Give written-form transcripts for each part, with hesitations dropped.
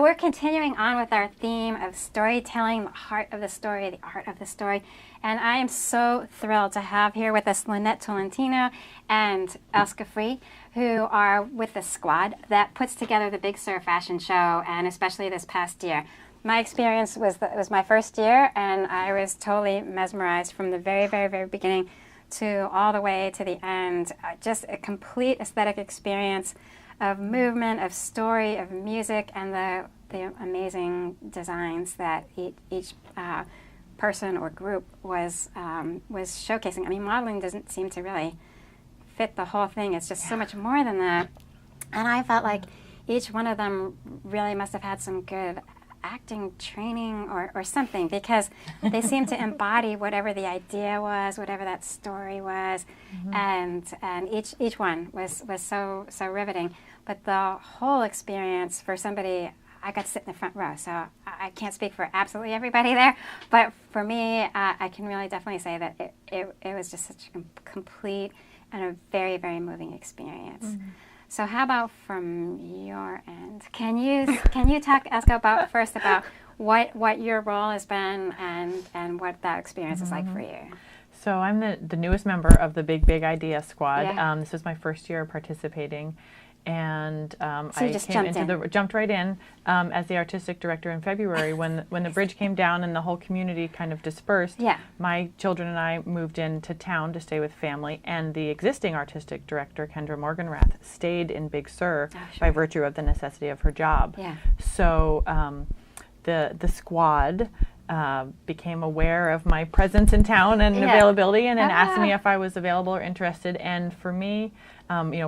So we're continuing on with our theme of storytelling, the heart of the story, the art of the story. And I am so thrilled to have here with us Lynette Tolentino and Elske, who are with the squad that puts together the Big Sur fashion show, and especially this past year. My experience was that it was my first year, and I was totally mesmerized from the very, very, very beginning to all the way to the end. Just a complete aesthetic experience of movement, of story, of music, and the amazing designs that each person or group was showcasing. I mean, modeling doesn't seem to really fit the whole thing. It's just so much more than that. And I felt like each one of them really must have had some good acting training or something, because they seemed to embody whatever the idea was, whatever that story was, and each one was so riveting. But the whole experience for somebody, I got to sit in the front row, so I can't speak for absolutely everybody there, but for me, I can really definitely say that it was just such a complete and a very, very moving experience. So how about from your end? Can you talk, Elske, about what your role has been and what that experience is like for you? So I'm the newest member of the Big Idea Squad. Yeah. This was my first year participating, and So I you just jumped right in as the artistic director in February when the bridge came down and the whole community kind of dispersed. Yeah. My children and I moved into town to stay with family, and the existing artistic director, Kendra Morganrath, stayed in Big Sur by virtue of the necessity of her job. Yeah. So the squad became aware of my presence in town and availability, and then asked me if I was available or interested. And for me,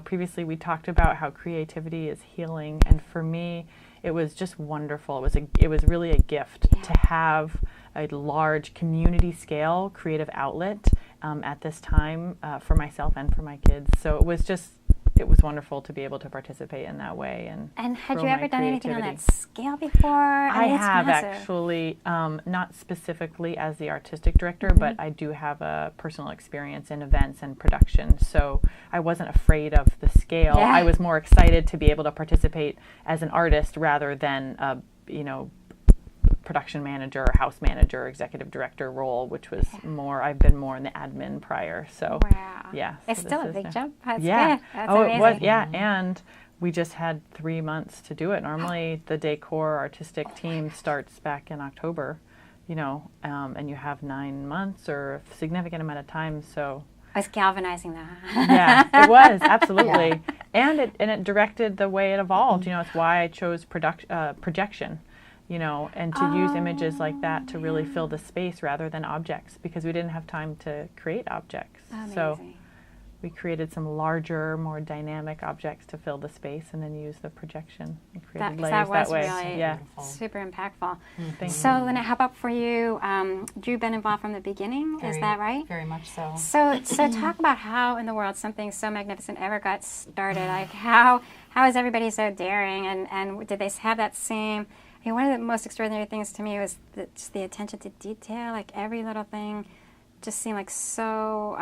previously we talked about how creativity is healing, and for me, it was just wonderful. It was really a gift to have a large community scale creative outlet at this time for myself and for my kids. So it was wonderful to be able to participate in that way. And had you ever done anything on that scale before? I have actually, not specifically as the artistic director, but I do have a personal experience in events and production. So I wasn't afraid of the scale. I was more excited to be able to participate as an artist rather than a, production manager, house manager, executive director role, which was more, I've been more in the admin prior. So yeah. It's still a big jump. That's good. That's amazing. It was, and we just had 3 months to do it. Normally the decor artistic team starts back in October, and you have 9 months or a significant amount of time. So I was galvanizing that. Yeah, it was, absolutely. And it directed the way it evolved. It's why I chose projection. And to use images like that to really fill the space rather than objects, because we didn't have time to create objects. Amazing. So we created some larger, more dynamic objects to fill the space, and then use the projection and created layers that way. Really super impactful. Thank you. Lynette, how about for you? You've been involved from the beginning, is that right? Very much so. So talk about how in the world something so magnificent ever got started. Like how is everybody so daring, and did they have that same? One of the most extraordinary things to me was just the attention to detail. Like every little thing just seemed like so,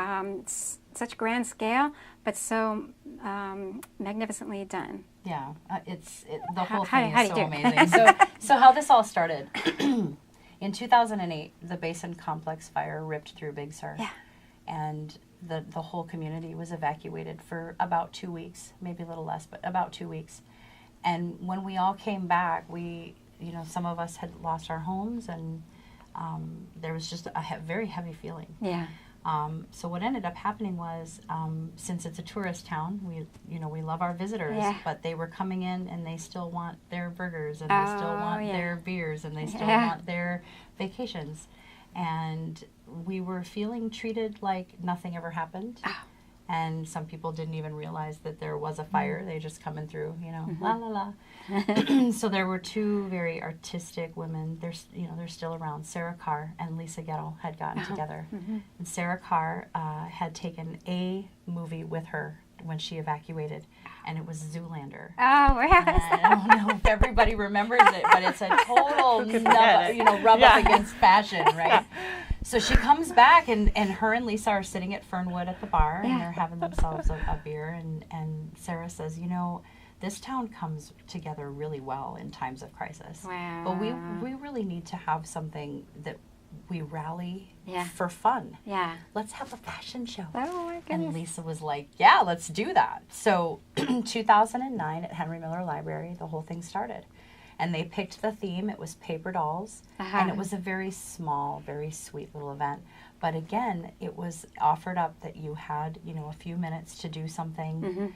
such grand scale, but so magnificently done. Yeah, the whole thing is so amazing. So how this all started, in 2008, the Basin Complex fire ripped through Big Sur. Yeah. And the whole community was evacuated for about 2 weeks, maybe a little less, but about 2 weeks. And when we all came back, some of us had lost our homes, and there was just a very heavy feeling. Yeah. So what ended up happening was, since it's a tourist town, we love our visitors, but they were coming in and they still want their burgers, and they still want their beers, and they still want their vacations. And we were feeling treated like nothing ever happened. And some people didn't even realize that there was a fire. They just coming through, la la la. So there were two very artistic women. They're still around. Sarah Carr and Lisa Gettle had gotten together, and Sarah Carr had taken a movie with her when she evacuated, and it was Zoolander. Oh, where is that? I don't know if everybody remembers it, but it's a total rub up against fashion, right? So she comes back, and her and Lisa are sitting at Fernwood at the bar, and they're having themselves a beer, and Sarah says, this town comes together really well in times of crisis. Wow. But we really need to have something that we rally Yeah. for fun. Yeah. Let's have a fashion show. Oh my And goodness. Lisa was like, yeah, let's do that. So 2009 at Henry Miller Library, the whole thing started. And they picked the theme. It was paper dolls. And it was a very small, very sweet little event. But again, it was offered up that you had, you know, a few minutes to do something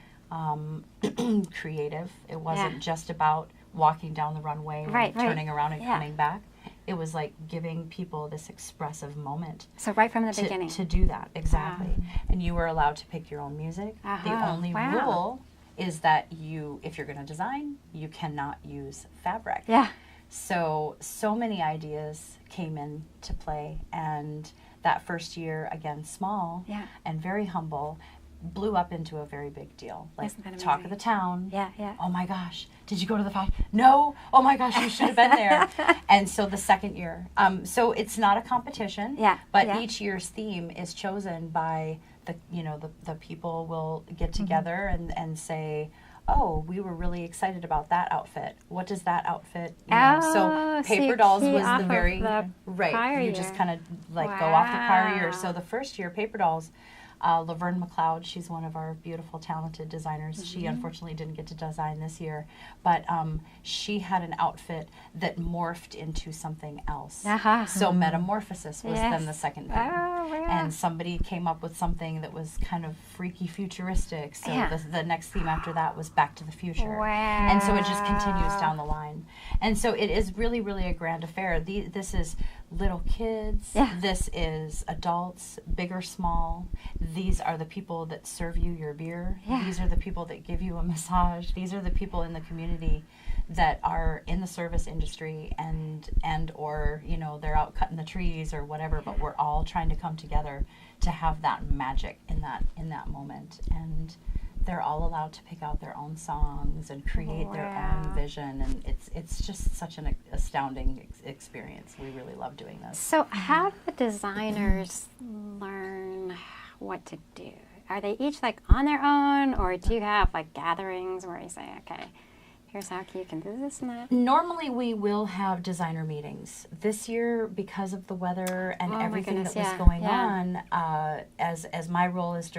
creative. It wasn't just about walking down the runway and turning around and coming back. It was like giving people this expressive moment. So right from the beginning. To do that, exactly. And you were allowed to pick your own music. The only rule is that if you're going to design, you cannot use fabric. Yeah. So many ideas came into play, and that first year, again, small and very humble, blew up into a very big deal. Like, talk of the town. Yeah, yeah. Oh my gosh, did you go to the fact? No. Oh my gosh, you should have been there. And so the second year, so it's not a competition. But each year's theme is chosen by the people will get together and say, oh, we were really excited about that outfit. What does that outfit, so Paper Dolls was the very, you just kind of like go off the prior year. So the first year, Paper Dolls, Laverne McLeod, she's one of our beautiful, talented designers. She unfortunately didn't get to design this year, but she had an outfit that morphed into something else. So Metamorphosis was then the second thing. And somebody came up with something that was kind of freaky futuristic. So the next theme after that was Back to the Future. And so it just continues down the line. And so it is really, really a grand affair. This is little kids. This is adults, big or small. These are the people that serve you your beer. These are the people that give you a massage. These are the people in the community that are in the service industry and or they're out cutting the trees or whatever, but we're all trying to come together to have that magic in that moment. And they're all allowed to pick out their own songs and create their own vision, and it's just such an astounding experience. We really love doing this. So how do the designers learn what to do? Are they each like on their own, or do you have like gatherings where you say, okay, here's how you can do this and that? Normally we will have designer meetings. This year, because of the weather and everything that was going on, as my role as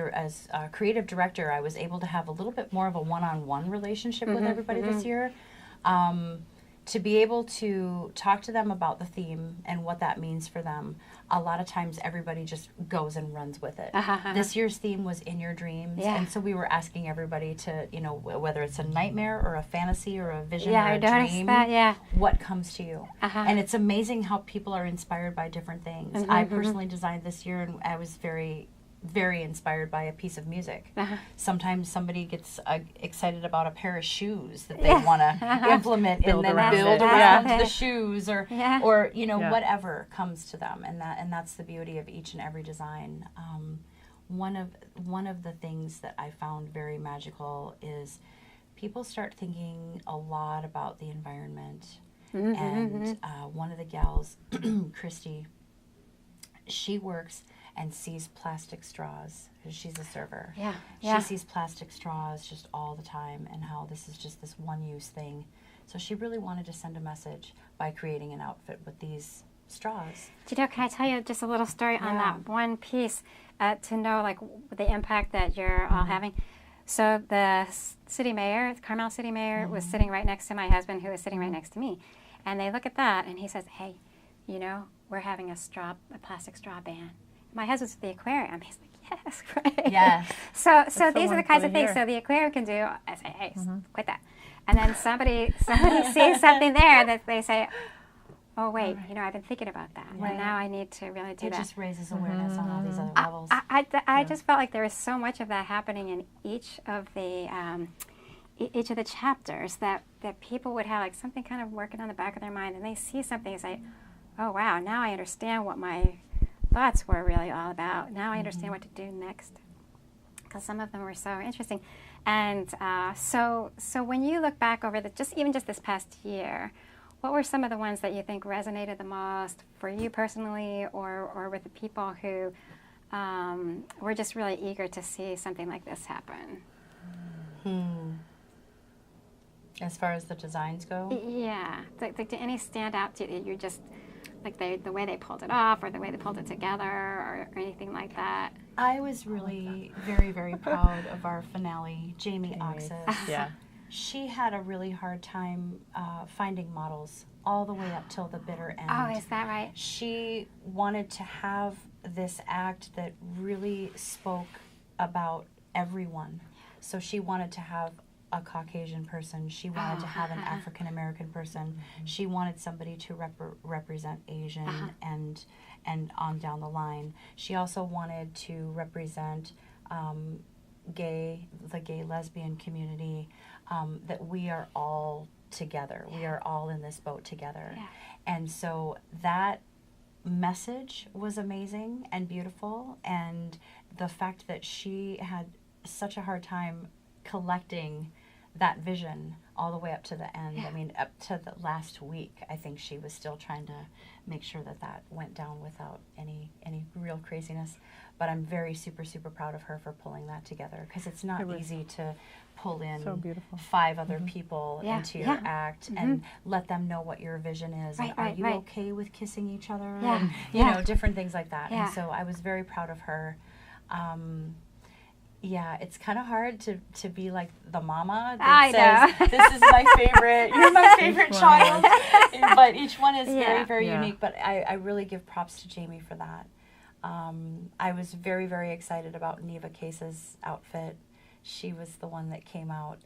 creative director, I was able to have a little bit more of a one-on-one relationship with everybody this year. To be able to talk to them about the theme and what that means for them. A lot of times everybody just goes and runs with it. This year's theme was In Your Dreams, and so we were asking everybody to, whether it's a nightmare or a fantasy or a vision or a dream, what comes to you? And it's amazing how people are inspired by different things. I personally designed this year, and I was very, very inspired by a piece of music. Sometimes somebody gets excited about a pair of shoes that they want to implement and then build around the shoes, or whatever comes to them, and that's the beauty of each and every design. One of the things that I found very magical is people start thinking a lot about the environment. And one of the gals, Christy, she works and sees plastic straws. She's a server. She sees plastic straws just all the time, and how this is just this one-use thing. So she really wanted to send a message by creating an outfit with these straws. Can I tell you just a little story on that one piece to know like the impact that you're all having? So the city mayor, the Carmel city mayor, was sitting right next to my husband, who was sitting right next to me. And they look at that, and he says, hey, we're having a plastic straw ban. My husband's at the aquarium. He's like, yes, right. Yes. So these are the kinds of things. So the aquarium can do. I say, hey, quit that. And then somebody sees something there that they say, oh wait, I've been thinking about that, and now I need to really do that. It just raises awareness on all these other levels. I just felt like there was so much of that happening in each of the chapters that people would have like something kind of working on the back of their mind, and they see something and say, oh wow, now I understand what my thoughts were really all about. Now I understand what to do next, because some of them were so interesting. And so when you look back over just this past year, what were some of the ones that you think resonated the most for you personally, or with the people who were just really eager to see something like this happen? As far as the designs go? Yeah. Like, did any stand out to you? You're just, like the way they pulled it off or the way they pulled it together or anything like that? I was really very, very proud of our finale, Jamie Oxis. Yeah. She had a really hard time finding models all the way up till the bitter end. Oh, is that right? She wanted to have this act that really spoke about everyone. So she wanted to have a Caucasian person. She wanted to have an African American person. She wanted somebody to represent Asian and on down the line. She also wanted to represent the gay lesbian community, that we are all together. We are all in this boat together. Yeah. And so that message was amazing and beautiful, and the fact that she had such a hard time collecting that vision all the way up to the end. I mean, up to the last week, I think she was still trying to make sure that that went down without any real craziness. But I'm very super proud of her for pulling that together, because it's not easy to pull in 5 other people into your act and let them know what your vision is. Right, and are you right. okay with kissing each other? Yeah. And, you know, different things like that. Yeah. And so I was very proud of her. Yeah, it's kind of hard to be like the mama that says, this is my favorite, you're my favorite child. But each one is very unique. But I really give props to Jamie for that. I was very excited about Neva Case's outfit. She was the one that came out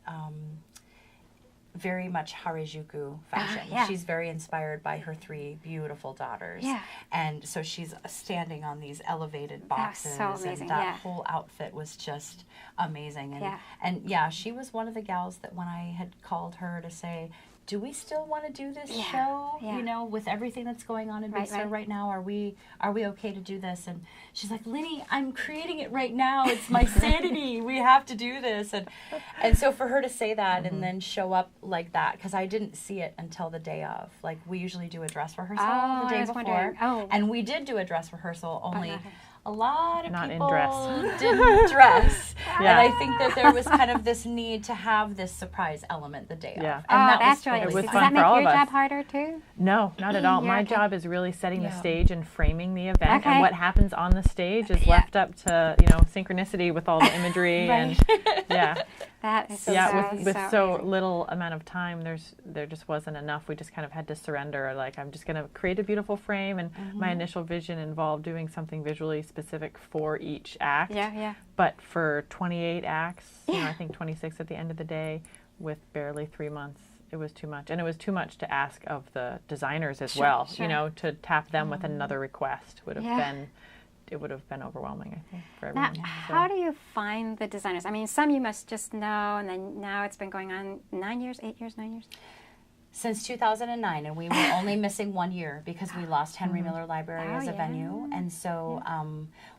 very much Harajuku fashion. She's very inspired by her 3 beautiful daughters. Yeah. And so she's standing on these elevated boxes. That was so amazing. And that whole outfit was just amazing. And she was one of the gals that when I had called her to say, do we still want to do this show? You know, with everything that's going on in Big Sur right now, are we okay to do this? And she's like, Linny, I'm creating it right now. It's my sanity. We have to do this. And so for her to say that and then show up like that, because I didn't see it until the day of. Like, we usually do a dress rehearsal the day before. And we did do a dress rehearsal, only a lot of people didn't dress. And I think that there was kind of this need to have this surprise element the day of. And that's really it was Does fun that make for all your of us. job harder too? No, not at all. My job is really setting the stage and framing the event, and what happens on the stage is left up to, you know, synchronicity with all the imagery and That is with so little amount of time, there just wasn't enough. We just kind of had to surrender. Like, I'm just going to create a beautiful frame, and my initial vision involved doing something visually specific for each act. But for 28 acts, you know, I think 26 at the end of the day, with barely 3 months, it was too much. And it was too much to ask of the designers as well. You know, to tap them with another request would have been, it would have been overwhelming, I think, for everyone. Now, how do you find the designers? I mean, some you must just know, and then now it's been going on 9 years, 8 years, 9 years? Since 2009, and we were only missing 1 year because we lost Henry Miller Library as a venue. And so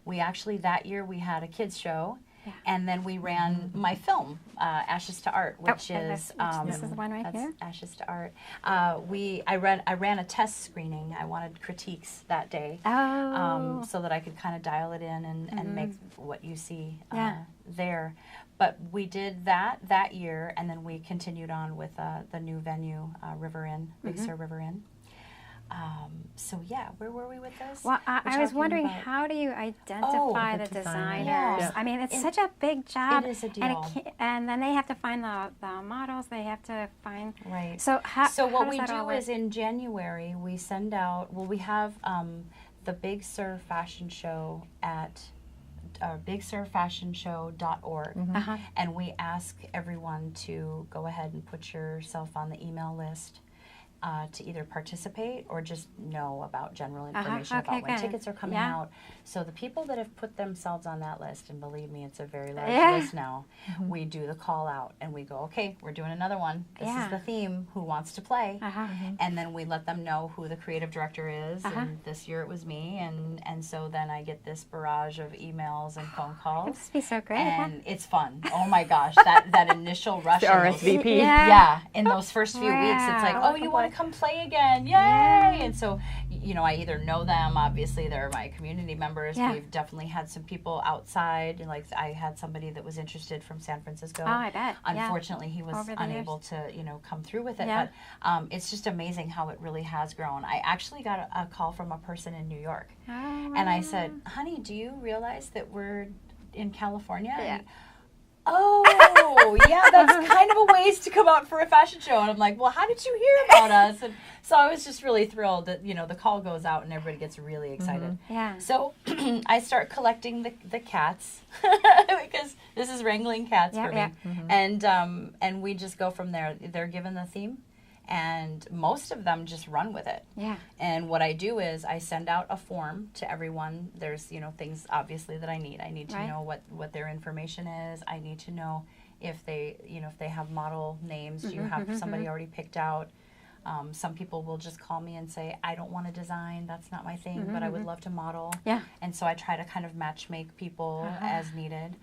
we actually, that year, we had a kids show. And then we ran my film, Ashes to Art, which is this is the one right here. Ashes to Art. I ran a test screening. I wanted critiques that day, so that I could kind of dial it in and make what you see there. But we did that year, and then we continued on with the new venue, River Inn, Big Sur River Inn. So where were we with this? Well, I was wondering, how do you identify the designers? I mean, it's such a big job. It is a deal. And then they have to find the models. They have to find. Right. So what we do is in January we send out. Well, we have the Big Sur Fashion Show at BigSurFashionShow.org, and we ask everyone to go ahead and put yourself on the email list. To either participate or just know about general information about when tickets are coming out. So the people that have put themselves on that list, and believe me, it's a very large list now, we do the call out and we go, okay, we're doing another one. This is the theme. Who wants to play? And then we let them know who the creative director is. And this year it was me. And so then I get this barrage of emails and phone calls. It must be so great. And it's fun. Oh my gosh, that initial rush. The RSVP. In those first few weeks, it's like, oh, you want to come play again, yay! And so you know, I either know them, obviously they're my community members. Yeah. We've definitely had some people outside, like I had somebody that was interested from San Francisco. Oh, I bet. Unfortunately, he was unable to, you know, come through with it. Yeah. But it's just amazing how it really has grown. I actually got a call from a person in New York. Oh, And I said, honey, do you realize that we're in California? Yeah. And oh, yeah, that's kind of a ways to come out for a fashion show. And I'm like, well, how did you hear about us? And so I was just really thrilled that, you know, the call goes out and everybody gets really excited. Yeah. So I start collecting the cats because this is wrangling cats for me. And we just go from there. They're given the theme. And most of them just run with it. Yeah. And what I do is I send out a form to everyone. There's, you know, things obviously that I need. I need to know what their information is. I need to know if they, you know, if they have model names. Do you have somebody already picked out? Some people will just call me and say, I don't want to design. That's not my thing, but I would love to model. Yeah. And so I try to kind of match make people as needed.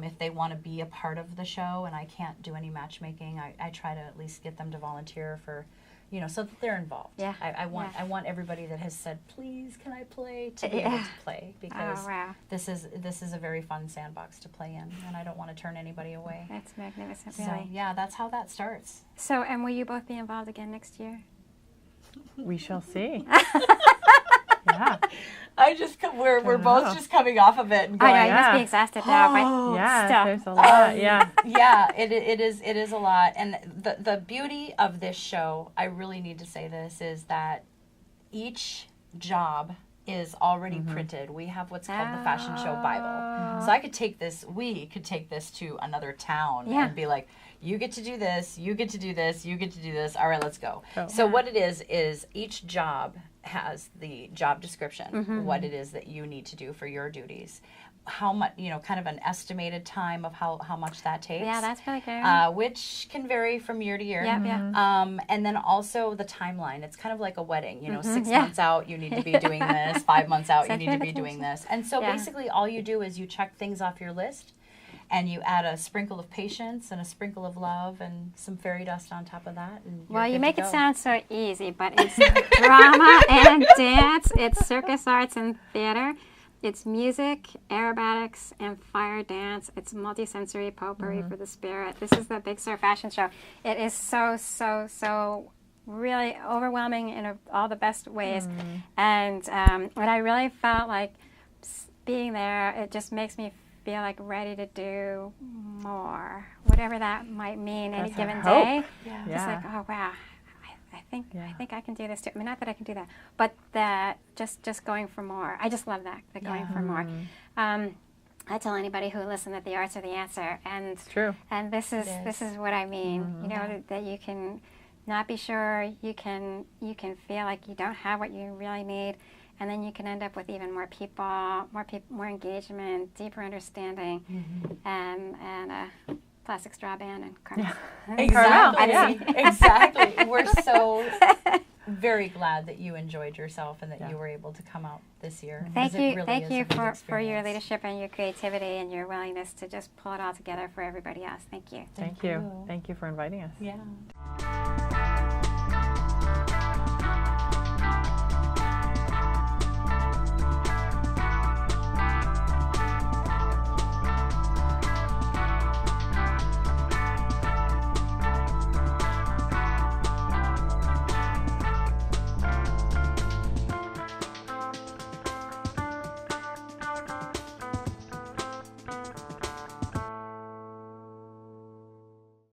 If they want to be a part of the show and I can't do any matchmaking, I try to at least get them to volunteer for, you know, so that they're involved. Yeah. I want everybody that has said, please, can I play, to be able to play, because this is a very fun sandbox to play in, and I don't want to turn anybody away. That's magnificent, So really. yeah, that's how that starts. So, and will you both be involved again next year? We shall see. Yeah. We're both just coming off of it and going, I know, you must be exhausted now, but Yeah, still. there's a lot. yeah, it is a lot. And the beauty of this show, I really need to say this, is that each job is already printed. We have what's called the Fashion Show Bible. So I could take this, we could take this to another town and be like, you get to do this, you get to do this, you get to do this. All right, let's go. So what it is each job has the job description, what it is that you need to do for your duties, how much, you know, kind of an estimated time of how much that takes. Yeah, that's really good. Which can vary from year to year. Yeah. And then also the timeline. It's kind of like a wedding, you know, 6 months out, you need to be doing this, 5 months out, you need to be doing this. And so basically all you do is you check things off your list, and you add a sprinkle of patience and a sprinkle of love and some fairy dust on top of that. And well, you make it sound so easy, but it's drama and dance. It's circus arts and theater. It's music, aerobatics, and fire dance. It's multisensory potpourri for the spirit. This is the Big Sur Fashion Show. It is so really overwhelming in all the best ways. And what I really felt like being there, it just makes me feel like ready to do more, whatever that might mean any given day. Just like, oh wow, I think I can do this too. I mean, not that I can do that, but that just going for more. I just love that, going for more. I tell anybody who listens that the arts are the answer, and it's true. And this is what I mean. You know, that you can not be sure. You can feel like you don't have what you really need. And then you can end up with even more people, more engagement, deeper understanding, and a plastic straw band and carpet. Exactly. We're so very glad that you enjoyed yourself and that you were able to come out this year. Thank you for your leadership and your creativity and your willingness to just pull it all together for everybody else. Thank you. Thank you. Thank you for inviting us. Yeah.